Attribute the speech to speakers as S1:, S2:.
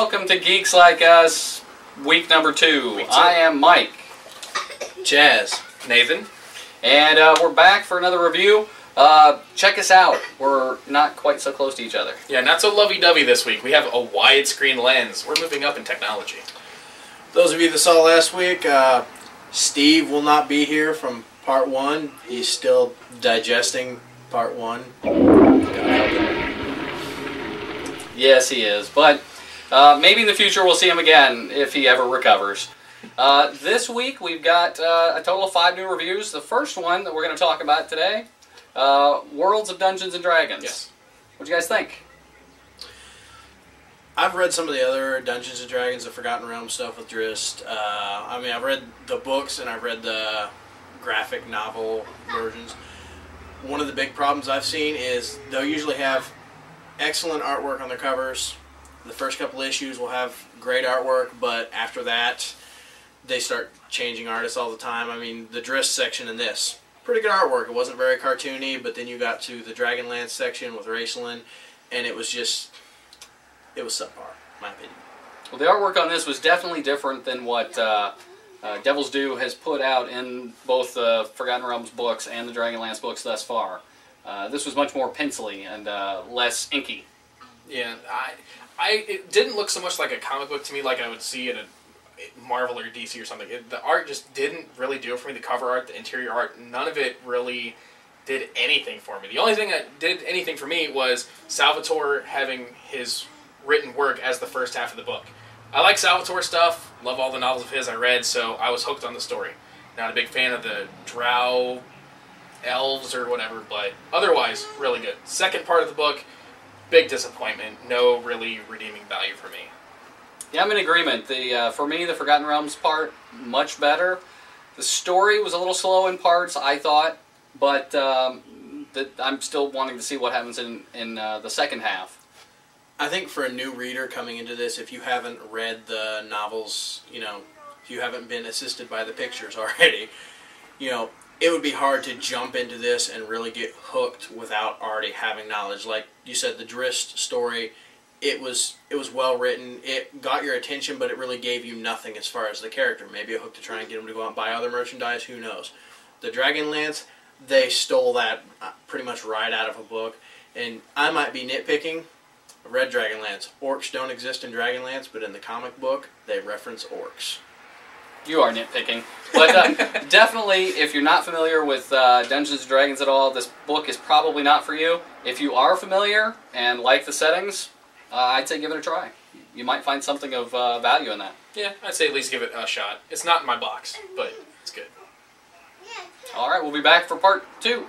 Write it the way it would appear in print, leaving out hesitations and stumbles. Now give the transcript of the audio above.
S1: welcome to Geeks Like Us, week number 2. I am Mike.
S2: Chaz.
S3: Nathan.
S1: And we're back for another review. Check us out. We're not quite so close to each other.
S3: Yeah, not so lovey-dovey this week. We have a widescreen lens. We're moving up in technology.
S2: Those of you that saw last week, Steve will not be here from part 1. He's still digesting part 1.
S1: Yes, he is. But maybe in the future we'll see him again if he ever recovers. This week we've got a total of 5 new reviews. The first one that we're going to talk about today, Worlds of Dungeons & Dragons.
S3: Yes.
S1: What do you guys think?
S2: I've read some of the other Dungeons & Dragons, the Forgotten Realms stuff with Drist. I mean, I've read the books and I've read the graphic novel versions. One of the big problems I've seen is they'll usually have excellent artwork on their covers. The first couple issues will have great artwork, but after that, they start changing artists all the time. I mean, the Drist section in this, pretty good artwork. It wasn't very cartoony, but then you got to the Dragonlance section with Raceland, and it was just, it was subpar, in my opinion.
S1: Well, the artwork on this was definitely different than what Devil's Due has put out in both the Forgotten Realms books and the Dragonlance books thus far. This was much more pencily and less inky.
S3: Yeah, it didn't look so much like a comic book to me like I would see in a Marvel or DC or something. The art just didn't really do it for me. The cover art, the interior art, none of it really did anything for me. The only thing that did anything for me was Salvatore having his written work as the first half of the book. I like Salvatore stuff, love all the novels of his I read, so I was hooked on the story. Not a big fan of the drow elves or whatever, but otherwise, really good. Second part of the book, big disappointment. No really redeeming value for me.
S1: Yeah, I'm in agreement. For me, the Forgotten Realms part, much better. The story was a little slow in parts, I thought, but I'm still wanting to see what happens in the second half.
S2: I think for a new reader coming into this, if you haven't read the novels, you know, if you haven't been assisted by the pictures already, you know, it would be hard to jump into this and really get hooked without already having knowledge. Like you said, the Drist story, it was well written. It got your attention, but it really gave you nothing as far as the character. Maybe a hook to try and get them to go out and buy other merchandise. Who knows? The Dragonlance, they stole that pretty much right out of a book. And I might be nitpicking. I've read Dragonlance. Orcs don't exist in Dragonlance, but in the comic book, they reference orcs.
S1: You are nitpicking. But definitely, if you're not familiar with Dungeons & Dragons at all, this book is probably not for you. If you are familiar and like the settings, I'd say give it a try. You might find something of value in that.
S3: Yeah, I'd say at least give it a shot. It's not in my box, but it's good.
S1: All right, we'll be back for part 2.